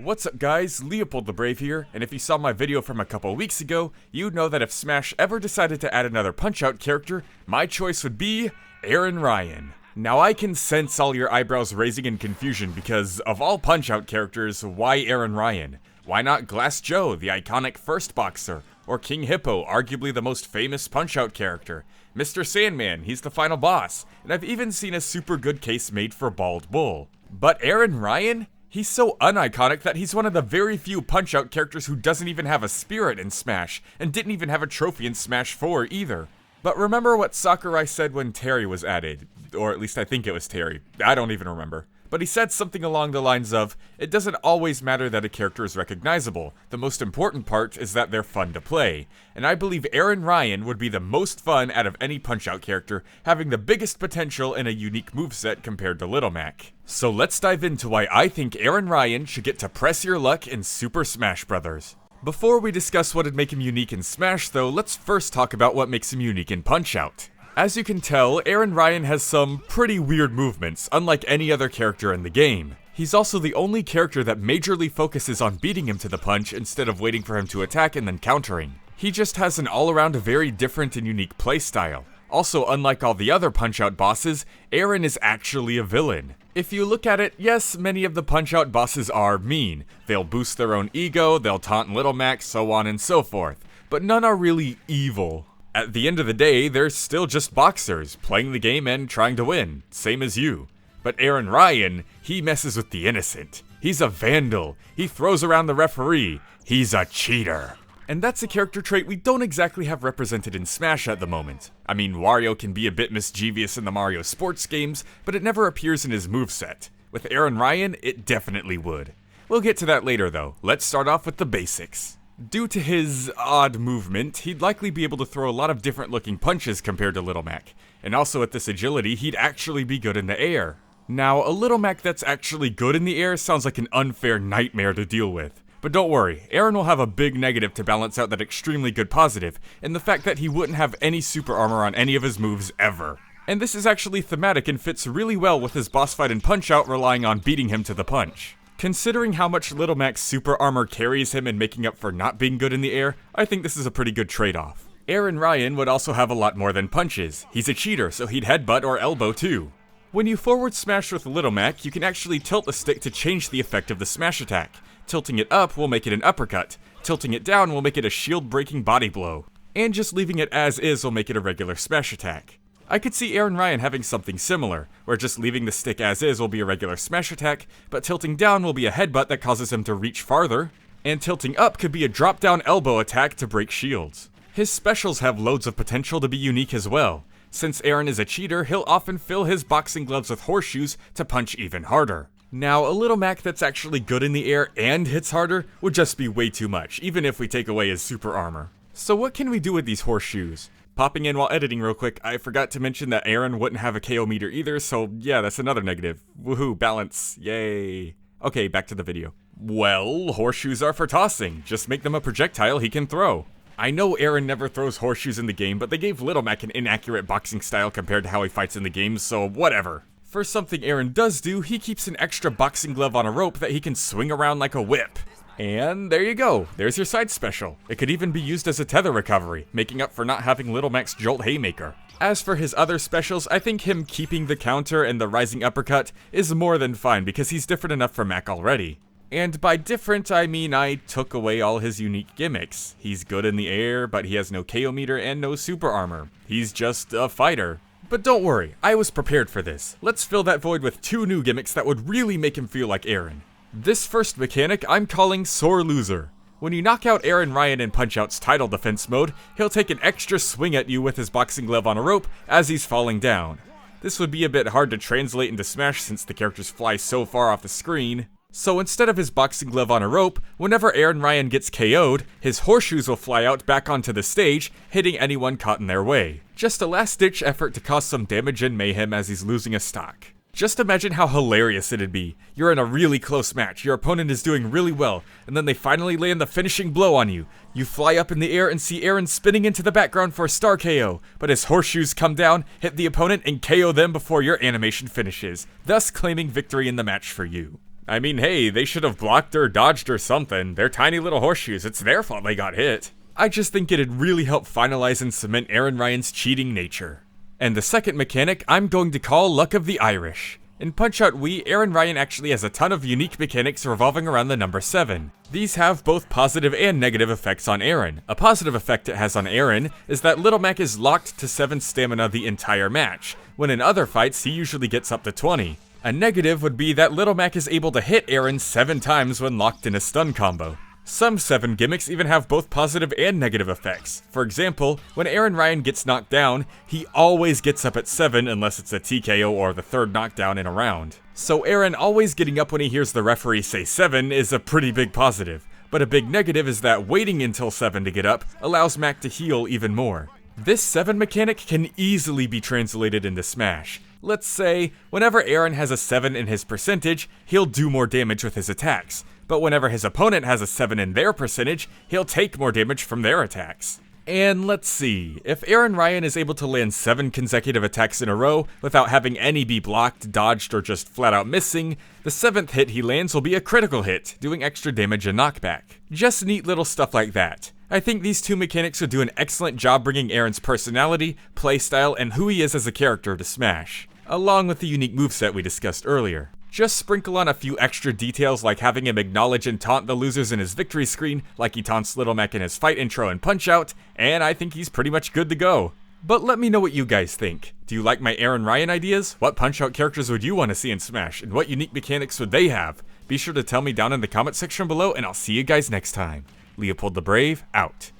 What's up guys, LeopoldTheBrave here, and if you saw my video from a couple weeks ago, you'd know that if Smash ever decided to add another Punch-Out character, my choice would be Aran Ryan. Now I can sense all your eyebrows raising in confusion because, of all Punch-Out characters, why Aran Ryan? Why not Glass Joe, the iconic first boxer? Or King Hippo, arguably the most famous Punch-Out character? Mr. Sandman, he's the final boss, and I've even seen a super good case made for Bald Bull. But Aran Ryan? He's so uniconic that he's one of the very few Punch-Out characters who doesn't even have a spirit in Smash, and didn't even have a trophy in Smash 4 either. But remember what Sakurai said when Terry was added, or at least I think it was Terry, I don't even remember. But he said something along the lines of, it doesn't always matter that a character is recognizable, the most important part is that they're fun to play. And I believe Aran Ryan would be the most fun out of any Punch-Out character, having the biggest potential in a unique moveset compared to Little Mac. So let's dive into why I think Aran Ryan should get to press your luck in Super Smash Bros. Before we discuss what would make him unique in Smash though, let's first talk about what makes him unique in Punch-Out. As you can tell, Aran Ryan has some pretty weird movements, unlike any other character in the game. He's also the only character that majorly focuses on beating him to the punch instead of waiting for him to attack and then countering. He just has an all-around very different and unique playstyle. Also, unlike all the other Punch-Out bosses, Aran is actually a villain. If you look at it, yes, many of the Punch-Out bosses are mean. They'll boost their own ego, they'll taunt Little Mac, so on and so forth. But none are really evil. At the end of the day, they're still just boxers, playing the game and trying to win, same as you. But Aran Ryan, he messes with the innocent. He's a vandal, he throws around the referee, he's a cheater. And that's a character trait we don't exactly have represented in Smash at the moment. I mean, Wario can be a bit mischievous in the Mario sports games, but it never appears in his moveset. With Aran Ryan, it definitely would. We'll get to that later though, let's start off with the basics. Due to his odd movement, he'd likely be able to throw a lot of different looking punches compared to Little Mac. And also at this agility, he'd actually be good in the air. Now, a Little Mac that's actually good in the air sounds like an unfair nightmare to deal with. But don't worry, Aran will have a big negative to balance out that extremely good positive, in the fact that he wouldn't have any super armor on any of his moves ever. And this is actually thematic and fits really well with his boss fight in Punch-Out relying on beating him to the punch. Considering how much Little Mac's super armor carries him in making up for not being good in the air, I think this is a pretty good trade-off. Aran Ryan would also have a lot more than punches. He's a cheater, so he'd headbutt or elbow too. When you forward smash with Little Mac, you can actually tilt the stick to change the effect of the smash attack. Tilting it up will make it an uppercut. Tilting it down will make it a shield-breaking body blow. And just leaving it as is will make it a regular smash attack. I could see Aran Ryan having something similar, where just leaving the stick as is will be a regular smash attack, but tilting down will be a headbutt that causes him to reach farther, and tilting up could be a drop-down elbow attack to break shields. His specials have loads of potential to be unique as well. Since Aran is a cheater, he'll often fill his boxing gloves with horseshoes to punch even harder. Now, a Little Mac that's actually good in the air and hits harder would just be way too much, even if we take away his super armor. So what can we do with these horseshoes? Popping in while editing real quick, I forgot to mention that Aran wouldn't have a KO meter either, so yeah, that's another negative. Woohoo, balance, yay. Okay, back to the video. Well, horseshoes are for tossing. Just make them a projectile he can throw. I know Aran never throws horseshoes in the game, but they gave Little Mac an inaccurate boxing style compared to how he fights in the game, so whatever. For something Aran does do, he keeps an extra boxing glove on a rope that he can swing around like a whip. And there you go, there's your side special. It could even be used as a tether recovery, making up for not having Little Mac's Jolt Haymaker. As for his other specials, I think him keeping the counter and the rising uppercut is more than fine because he's different enough for Mac already. And by different, I mean I took away all his unique gimmicks. He's good in the air, but he has no KO meter and no super armor. He's just a fighter. But don't worry, I was prepared for this. Let's fill that void with 2 new gimmicks that would really make him feel like Aran. This first mechanic I'm calling Sore Loser. When you knock out Aran Ryan in Punch-Out's title defense mode, he'll take an extra swing at you with his boxing glove on a rope as he's falling down. This would be a bit hard to translate into Smash since the characters fly so far off the screen. So instead of his boxing glove on a rope, whenever Aran Ryan gets KO'd, his horseshoes will fly out back onto the stage, hitting anyone caught in their way. Just a last-ditch effort to cause some damage and mayhem as he's losing a stock. Just imagine how hilarious it'd be. You're in a really close match, your opponent is doing really well, and then they finally land the finishing blow on you. You fly up in the air and see Aran spinning into the background for a star KO, but his horseshoes come down, hit the opponent, and KO them before your animation finishes, thus claiming victory in the match for you. I mean, hey, they should have blocked or dodged or something. They're tiny little horseshoes, it's their fault they got hit. I just think it'd really help finalize and cement Aran Ryan's cheating nature. And the second mechanic I'm going to call Luck of the Irish. In Punch-Out Wii, Aran Ryan actually has a ton of unique mechanics revolving around the number 7. These have both positive and negative effects on Aran. A positive effect it has on Aran is that Little Mac is locked to 7 stamina the entire match, when in other fights he usually gets up to 20. A negative would be that Little Mac is able to hit Aran 7 times when locked in a stun combo. Some 7 gimmicks even have both positive and negative effects. For example, when Aran Ryan gets knocked down, he always gets up at 7 unless it's a TKO or the third knockdown in a round. So Aran always getting up when he hears the referee say 7 is a pretty big positive, but a big negative is that waiting until 7 to get up allows Mac to heal even more. This 7 mechanic can easily be translated into Smash. Let's say, whenever Aran has a 7 in his percentage, he'll do more damage with his attacks. But whenever his opponent has a 7 in their percentage, he'll take more damage from their attacks. And let's see, if Aran Ryan is able to land 7 consecutive attacks in a row without having any be blocked, dodged, or just flat out missing, the 7th hit he lands will be a critical hit, doing extra damage and knockback. Just neat little stuff like that. I think these 2 mechanics would do an excellent job bringing Aran's personality, playstyle, and who he is as a character to Smash, along with the unique moveset we discussed earlier. Just sprinkle on a few extra details like having him acknowledge and taunt the losers in his victory screen, like he taunts Little Mac in his fight intro and Punch-Out, and I think he's pretty much good to go. But let me know what you guys think. Do you like my Aran Ryan ideas? What Punch-Out characters would you want to see in Smash, and what unique mechanics would they have? Be sure to tell me down in the comment section below, and I'll see you guys next time. LeopoldTheBrave, out.